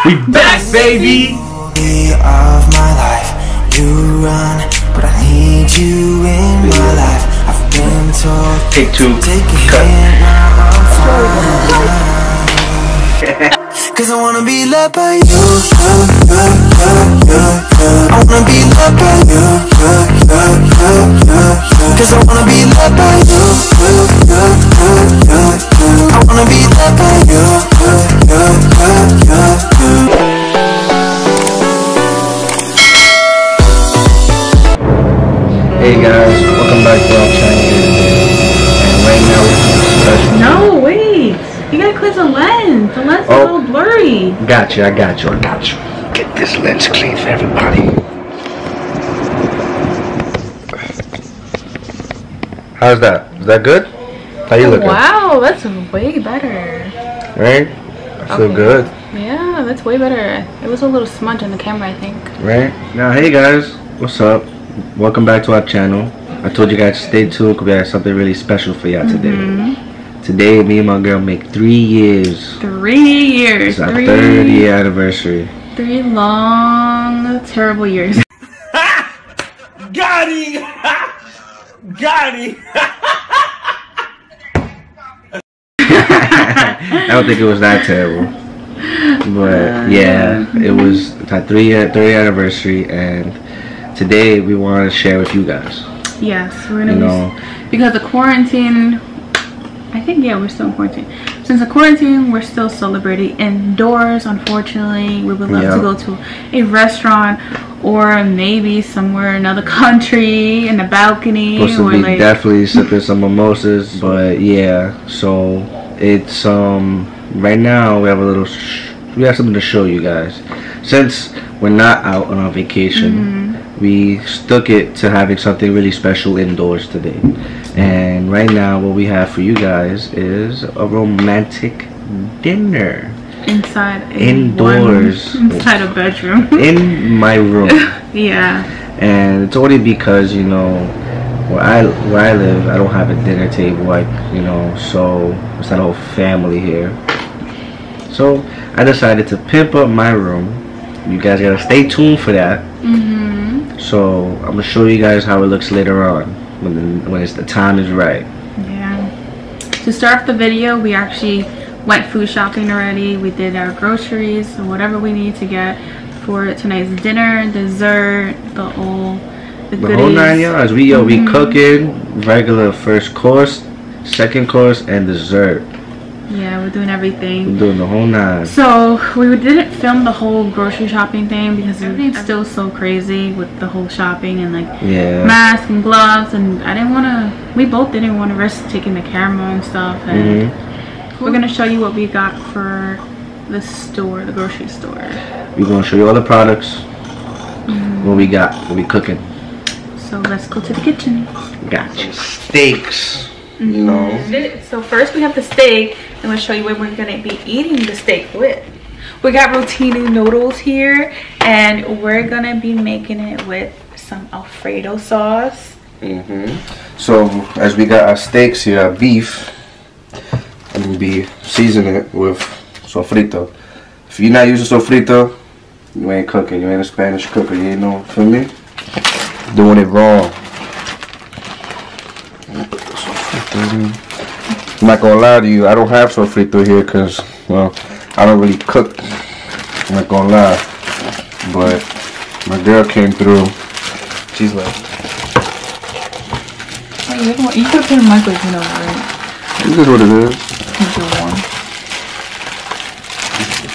We back, baby! Of my life, you run, but I need you in my life. I've been told, take two, take a cut. hint, now I'm fine. Cause I wanna be loved by you, I wanna be loved by you, cause I wanna be loved by you, I wanna be loved by you. Hey guys, welcome back to our channel. And right now we're doing special. No, wait! You gotta cleanse the lens. The lens is a little blurry. Got you. Get this lens clean for everybody. How's that? Is that good? How you looking? Wow, that's way better. Right? I feel good. Yeah, that's way better. It was a little smudge on the camera, I think. Right? Now, hey guys, what's up? Welcome back to our channel. I told you guys to stay tuned because we have something really special for y'all today. Today, me and my girl make 3 years. 3 years. It's our 3rd year anniversary. 3 long, terrible years. Got him! Got him! I don't think it was that terrible. But yeah, it was our 3 year anniversary, and today we want to share with you guys. Yes, we're gonna because the quarantine, I think, yeah, we're still in quarantine. Since the quarantine, we're still celebrating indoors, unfortunately. We would love to go to a restaurant or maybe somewhere in another country in the balcony. Supposed to or be like definitely sipping some mimosas, but yeah, so it's right now we have something to show you guys. Since we're not out on our vacation, we stuck it to having something really special indoors today. And right now what we have for you guys is a romantic dinner. Indoors. Inside a bedroom. In my room. Yeah. And it's only because, you know, where I live, I don't have a dinner table, like, you know, so it's not a whole family here. So I decided to pimp up my room. You guys gotta stay tuned for that. So I'm gonna show you guys how it looks later on when the time is right. Yeah. To start off the video, we actually went food shopping already. We did our groceries and whatever we need to get for tonight's dinner, dessert, the whole 9 yards. We cooking regular first course, second course, and dessert. Yeah, we're doing everything. We're doing the whole 9. So we didn't film the whole grocery shopping thing because everything's still so crazy with the whole shopping and like masks and gloves, and I didn't want to. We both didn't want to risk taking the camera and stuff. And we're gonna show you what we got for the store, the grocery store. We're gonna show you all the products. What we got, what we cooking. So let's go to the kitchen. Gotcha. Steaks. You know. So first we have the steak, and we'll show you what we're gonna be eating the steak with. We got rotini noodles here, and we're gonna be making it with some Alfredo sauce. So as we got our steaks here, our beef, I'm gonna be seasoning it with sofrito. If you're not using sofrito, you ain't cooking. You ain't a Spanish cooker. You ain't know, feel me? Doing it wrong. I'm not gonna lie to you, I don't have sofrito here because, well, I don't really cook. I'm not gonna lie. But my girl came through. She's like, You could put a microwave in over, right? this is what it is. Keep it warm.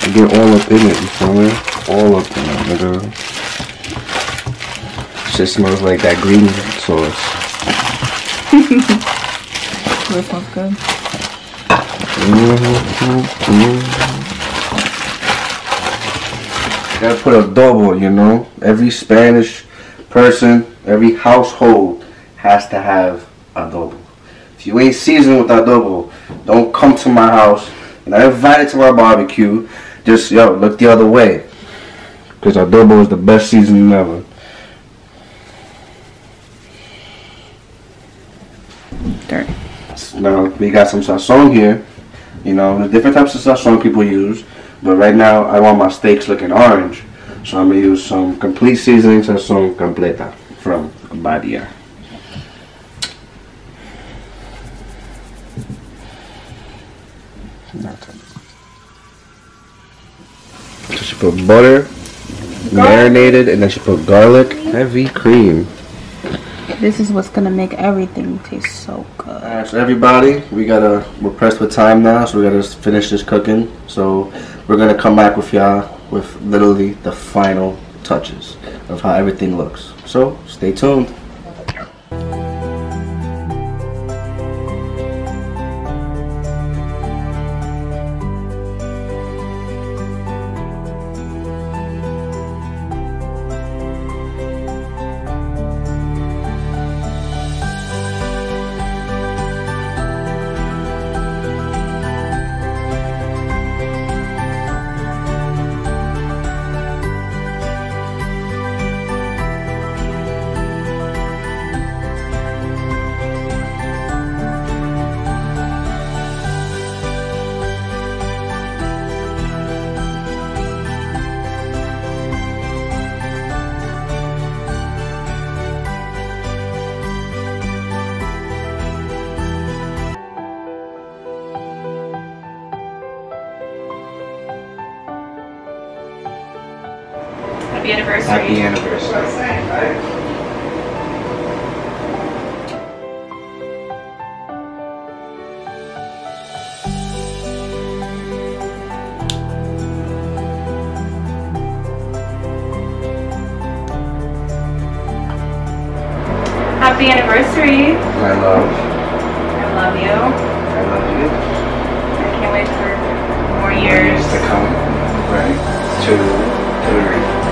I get all up in it, you feel me? All up in it, nigga. Shit smells like that green sauce. That smells good. Gotta put adobo, you know? Every Spanish person, every household has to have adobo. If you ain't seasoned with adobo, don't come to my house. You're not invited to my barbecue. Just, look the other way. Because adobo is the best seasoning ever. Dirt. Now, we got some sazon here. You know, there's different types of sazon people use. But right now, I want my steaks looking orange. So I'm going to use some complete seasonings and some completa from Badia. So she put butter, marinated, and then she put garlic, heavy cream. This is what's gonna make everything taste so good. Alright, so everybody, we're pressed with time now, so we gotta finish this cooking. So we're gonna come back with y'all with literally the final touches of how everything looks. So stay tuned. Happy anniversary. Happy anniversary. Happy anniversary. My love. I love you. I love you. I can't wait for more years To come. Right. 2, 3.